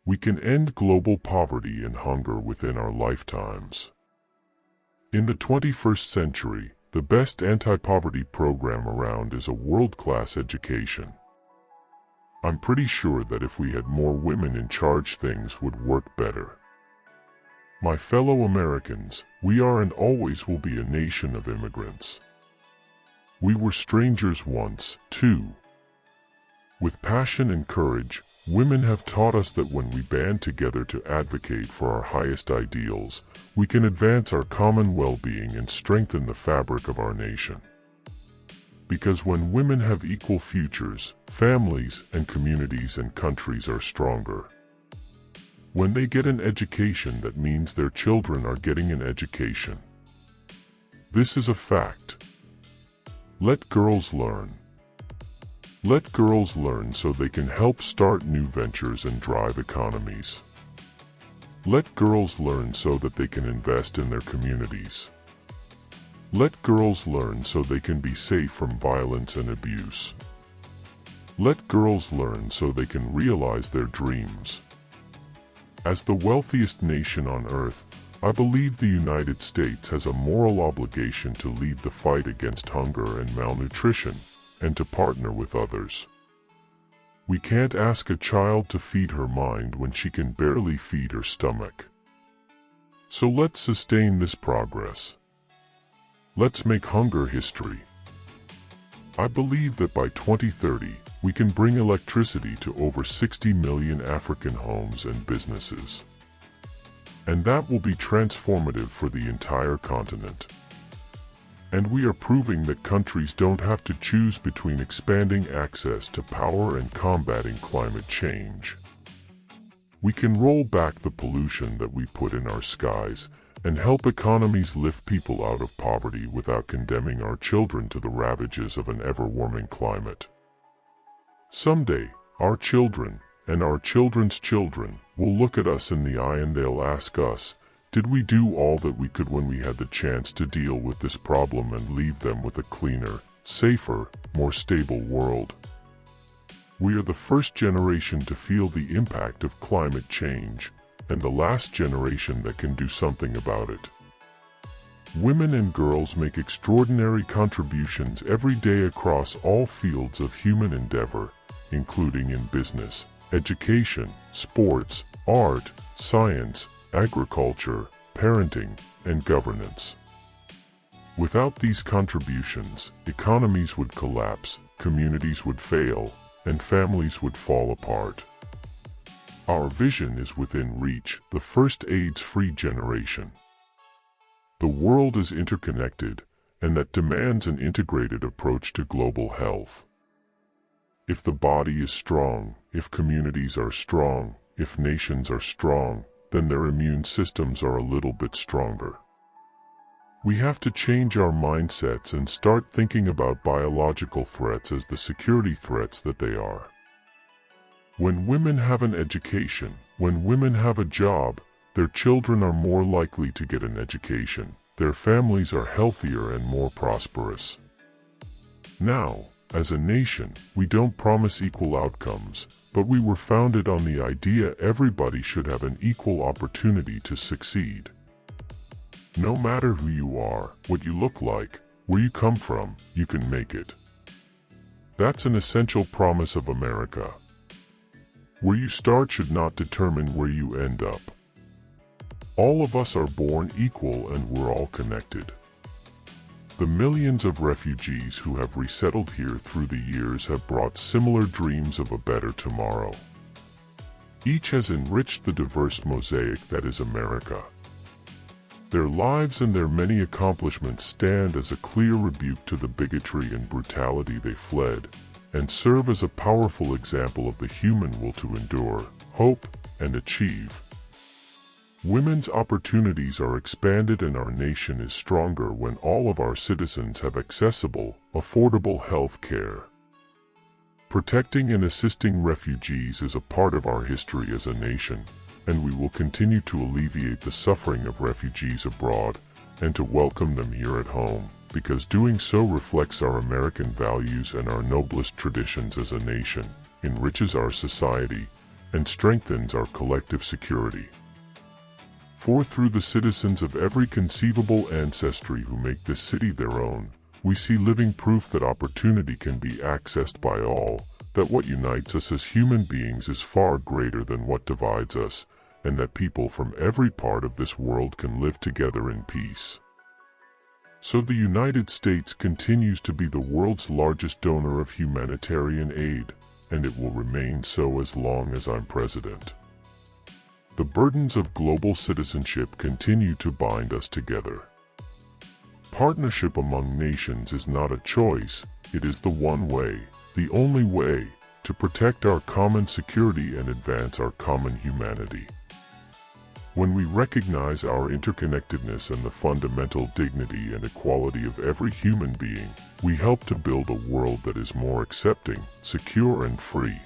We can end global poverty and hunger within our lifetimes. In the 21st century, the best anti-poverty program around is a world-class education. I'm pretty sure that if we had more women in charge, things would work better. My fellow Americans, we are and always will be a nation of immigrants. We were strangers once, too. With passion and courage, women have taught us that when we band together to advocate for our highest ideals, we can advance our common well-being and strengthen the fabric of our nation. Because when women have equal futures, families and communities and countries are stronger. When they get an education, that means their children are getting an education. This is a fact. Let girls learn. Let girls learn so they can help start new ventures and drive economies. Let girls learn so that they can invest in their communities. Let girls learn so they can be safe from violence and abuse. Let girls learn so they can realize their dreams. As the wealthiest nation on earth, I believe the United States has a moral obligation to lead the fight against hunger and malnutrition, and to partner with others. We can't ask a child to feed her mind when she can barely feed her stomach. So let's sustain this progress. Let's make hunger history. I believe that by 2030, we can bring electricity to over 60 million African homes and businesses. And that will be transformative for the entire continent. And we are proving that countries don't have to choose between expanding access to power and combating climate change. We can roll back the pollution that we put in our skies and help economies lift people out of poverty without condemning our children to the ravages of an ever-warming climate. Someday, our children, and our children's children, will look at us in the eye and they'll ask us, did we do all that we could when we had the chance to deal with this problem and leave them with a cleaner, safer, more stable world? We are the first generation to feel the impact of climate change, and the last generation that can do something about it. Women and girls make extraordinary contributions every day across all fields of human endeavor, including in business, education, sports, art, science, agriculture, parenting, and governance. Without these contributions, economies would collapse, communities would fail, and families would fall apart. Our vision is within reach, the first AIDS-free generation. The world is interconnected, and that demands an integrated approach to global health. If the body is strong, if communities are strong, if nations are strong, then their immune systems are a little bit stronger. We have to change our mindsets and start thinking about biological threats as the security threats that they are. When women have an education, when women have a job, their children are more likely to get an education, their families are healthier and more prosperous. Now, as a nation, we don't promise equal outcomes, but we were founded on the idea everybody should have an equal opportunity to succeed. No matter who you are, what you look like, where you come from, you can make it. That's an essential promise of America. Where you start should not determine where you end up. All of us are born equal and we're all connected. The millions of refugees who have resettled here through the years have brought similar dreams of a better tomorrow. Each has enriched the diverse mosaic that is America. Their lives and their many accomplishments stand as a clear rebuke to the bigotry and brutality they fled, and serve as a powerful example of the human will to endure, hope, and achieve. Women's opportunities are expanded and our nation is stronger when all of our citizens have accessible, affordable health care. Protecting and assisting refugees is a part of our history as a nation, and we will continue to alleviate the suffering of refugees abroad and to welcome them here at home, because doing so reflects our American values and our noblest traditions as a nation, enriches our society, and strengthens our collective security. For through the citizens of every conceivable ancestry who make this city their own, we see living proof that opportunity can be accessed by all, that what unites us as human beings is far greater than what divides us, and that people from every part of this world can live together in peace. So the United States continues to be the world's largest donor of humanitarian aid, and it will remain so as long as I'm president. The burdens of global citizenship continue to bind us together. Partnership among nations is not a choice, it is the one way, the only way, to protect our common security and advance our common humanity. When we recognize our interconnectedness and the fundamental dignity and equality of every human being, we help to build a world that is more accepting, secure and free.